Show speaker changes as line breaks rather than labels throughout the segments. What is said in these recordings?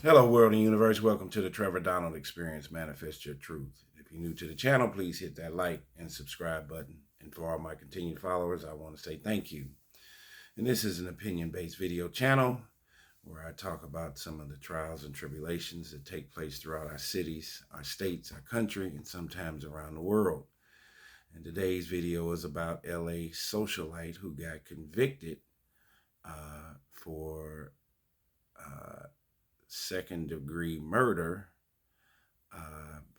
Hello, world and universe. Welcome to the Trevor Donald Experience. Manifest your truth. If you're new to the channel, please hit that like and subscribe button. And for all my continued followers, I want to say thank you. And this is an opinion-based video channel where I talk about some of the trials and tribulations that take place throughout our cities, our states, our country, and sometimes around the world. And today's video is about LA Socialite who got convicted for second-degree murder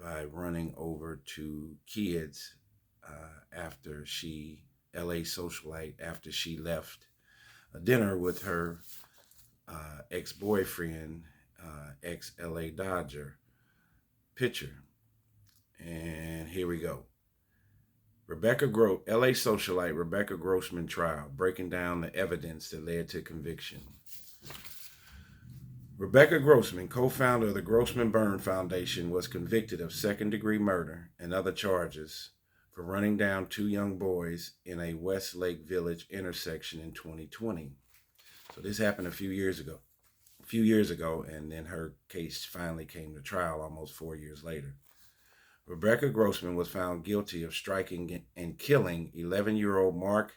by running over two kids after LA Socialite, after she left a dinner with her ex-boyfriend, ex-LA Dodger pitcher. And here we go. LA Socialite Rebecca Grossman trial, breaking down the evidence that led to conviction. Rebecca Grossman, co-founder of the Grossman Burn Foundation, was convicted of second-degree murder and other charges for running down two young boys in a Westlake Village intersection in 2020. So this happened a few years ago, and then her case finally came to trial almost 4 years later. Rebecca Grossman was found guilty of striking and killing 11-year-old Mark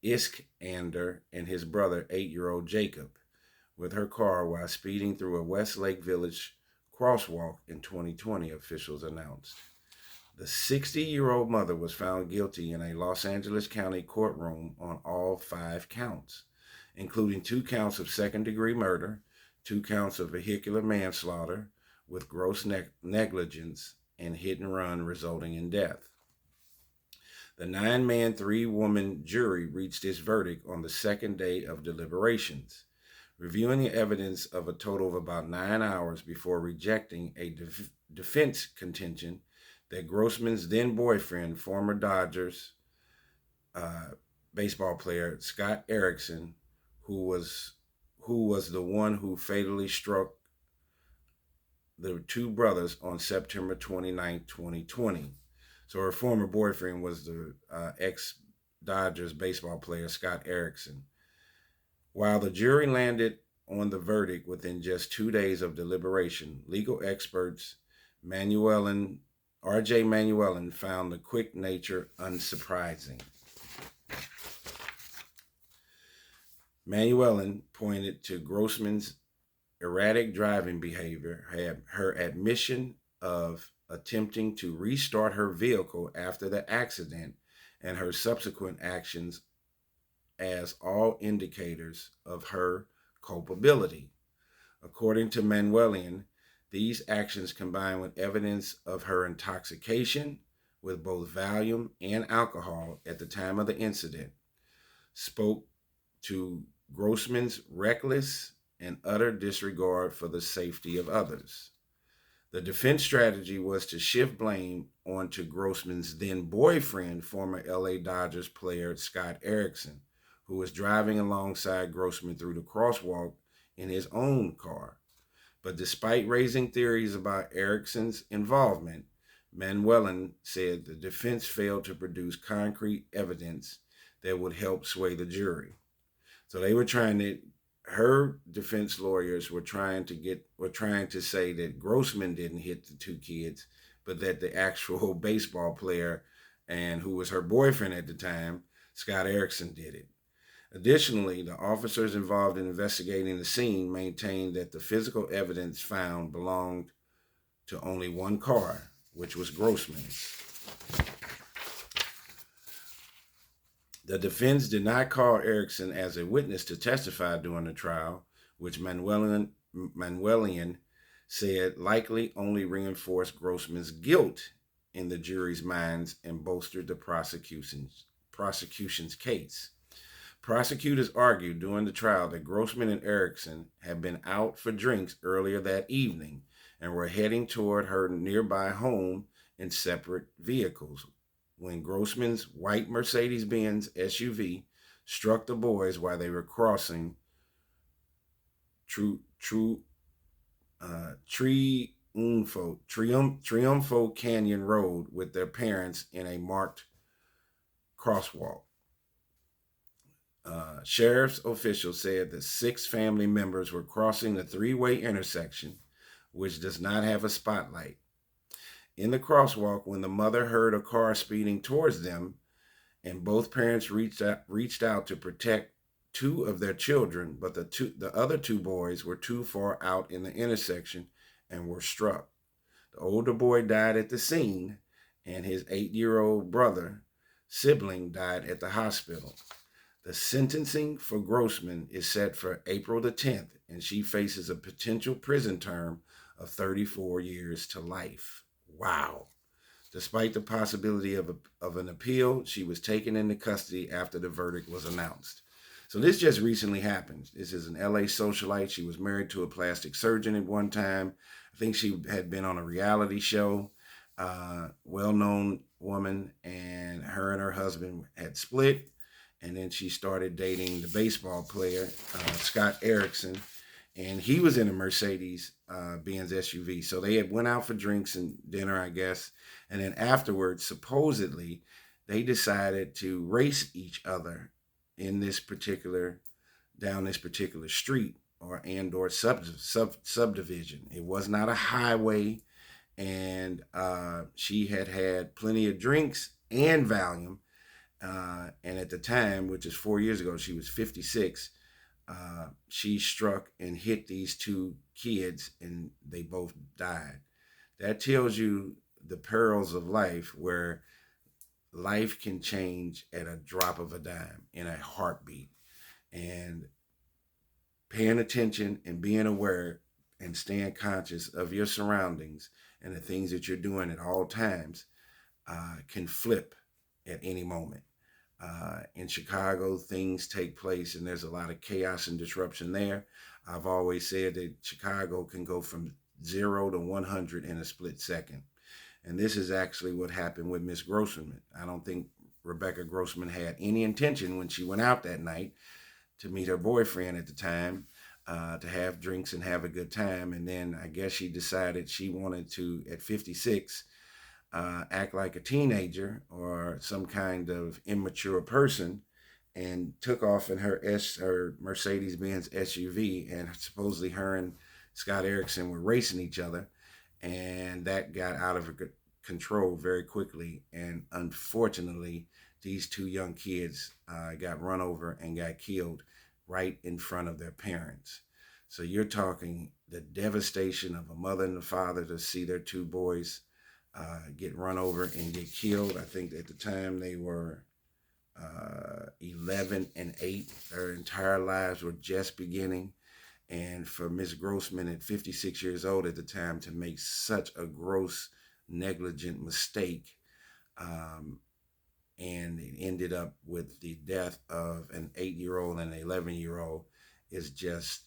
Iskander and his brother, 8-year-old Jacob, with her car while speeding through a Westlake Village crosswalk in 2020, officials announced. The 60-year-old mother was found guilty in a Los Angeles County courtroom on all 5 counts, including 2 counts of second-degree murder, 2 counts of vehicular manslaughter with gross negligence, and hit and run resulting in death. The 9-man, 3-woman jury reached its verdict on the second day of deliberations, reviewing the evidence of a total of about 9 hours before rejecting a defense contention that Grossman's then boyfriend, former Dodgers baseball player Scott Erickson, who was the one who fatally struck the two brothers on September 29, 2020. So her former boyfriend was the ex-Dodgers baseball player Scott Erickson. While the jury landed on the verdict within just 2 days of deliberation, legal experts R.J. Manuelin found the quick nature unsurprising. Manuelin pointed to Grossman's erratic driving behavior, her admission of attempting to restart her vehicle after the accident, and her subsequent actions as all indicators of her culpability. According to Manuelian, these actions, combined with evidence of her intoxication with both Valium and alcohol at the time of the incident, spoke to Grossman's reckless and utter disregard for the safety of others. The defense strategy was to shift blame onto Grossman's then boyfriend, former LA Dodgers player Scott Erickson, who was driving alongside Grossman through the crosswalk in his own car. But despite raising theories about Erickson's involvement, Manuelin said the defense failed to produce concrete evidence that would help sway the jury. So they were her defense lawyers were trying to say that Grossman didn't hit the two kids, but that the actual baseball player, and who was her boyfriend at the time, Scott Erickson, did it. Additionally, the officers involved in investigating the scene maintained that the physical evidence found belonged to only one car, which was Grossman's. The defense did not call Erickson as a witness to testify during the trial, which Manuelian said likely only reinforced Grossman's guilt in the jury's minds and bolstered the prosecution's case. Prosecutors argued during the trial that Grossman and Erickson had been out for drinks earlier that evening and were heading toward her nearby home in separate vehicles when Grossman's white Mercedes-Benz SUV struck the boys while they were crossing Triunfo Canyon Road with their parents in a marked crosswalk. Sheriff's officials said that 6 family members were crossing the three-way intersection, which does not have a spotlight. In the crosswalk, when the mother heard a car speeding towards them, and both parents reached out to protect 2 of their children, but the other 2 boys were too far out in the intersection and were struck. The older boy died at the scene, and his 8-year-old brother sibling died at the hospital. The sentencing for Grossman is set for April the 10th, and she faces a potential prison term of 34 years to life. Wow. Despite the possibility of an appeal, she was taken into custody after the verdict was announced. So this just recently happened. This is an LA socialite. She was married to a plastic surgeon at one time. I think she had been on a reality show. Well-known woman, and her husband had split, and then she started dating the baseball player, Scott Erickson, and he was in a Mercedes Benz SUV. So they had went out for drinks and dinner, I guess, and then afterwards, supposedly, they decided to race each other in this particular down this particular street or subdivision. It was not a highway, and she had had plenty of drinks and Valium. And at the time, which is 4 years ago, she was 56. She struck and hit these 2 kids, and they both died. That tells you the perils of life, where life can change at a drop of a dime, in a heartbeat. And paying attention and being aware and staying conscious of your surroundings and the things that you're doing at all times can flip at any moment. In Chicago, things take place and there's a lot of chaos and disruption there. I've always said that Chicago can go from 0 to 100 in a split second. And this is actually what happened with Miss Grossman. I don't think Rebecca Grossman had any intention when she went out that night to meet her boyfriend at the time, to have drinks and have a good time. And then I guess she decided she wanted to, at 56, act like a teenager or some kind of immature person, and took off in her Mercedes Benz SUV. And supposedly her and Scott Erickson were racing each other, and that got out of control very quickly. And unfortunately, these 2 young kids got run over and got killed right in front of their parents. So you're talking the devastation of a mother and a father to see their 2 boys get run over and get killed. I think at the time they were 11 and 8. Their entire lives were just beginning. And for Miss Grossman, at 56 years old at the time, to make such a gross, negligent mistake, and it ended up with the death of an 8-year-old and an 11-year-old, is just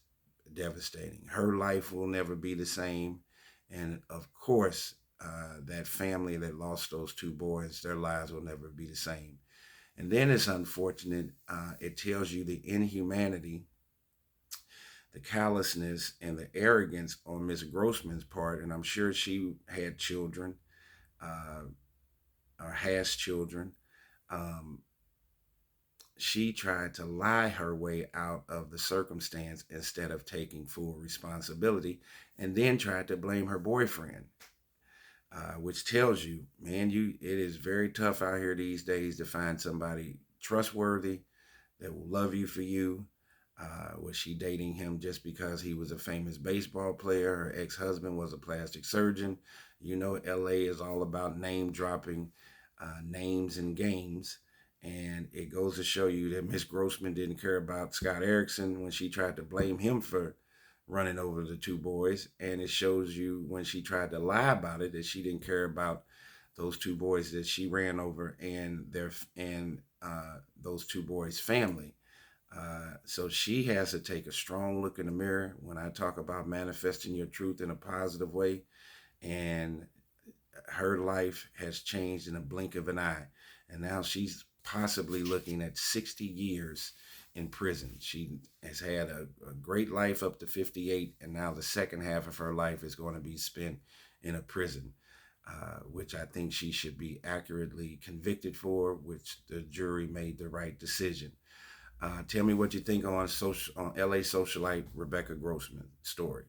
devastating. Her life will never be the same. And of course, that family that lost those 2 boys, their lives will never be the same. And then it's unfortunate. It tells you the inhumanity, the callousness, and the arrogance on Miss Grossman's part. And I'm sure she had children, or has children. Um, she tried to lie her way out of the circumstance instead of taking full responsibility, and then tried to blame her boyfriend. Which tells you, man, it is very tough out here these days to find somebody trustworthy that will love you for you. Was she dating him just because he was a famous baseball player? Her ex-husband was a plastic surgeon. You know, LA is all about name dropping, names and games. And it goes to show you that Miss Grossman didn't care about Scott Erickson when she tried to blame him for running over the 2 boys. And it shows you when she tried to lie about it that she didn't care about those 2 boys that she ran over and those 2 boys' family. So she has to take a strong look in the mirror when I talk about manifesting your truth in a positive way. And her life has changed in a blink of an eye. And now she's possibly looking at 60 years in prison. She has had a great life up to 58, and now the second half of her life is going to be spent in a prison, which I think she should be accurately convicted for, which the jury made the right decision. Tell me what you think on LA socialite Rebecca Grossman story.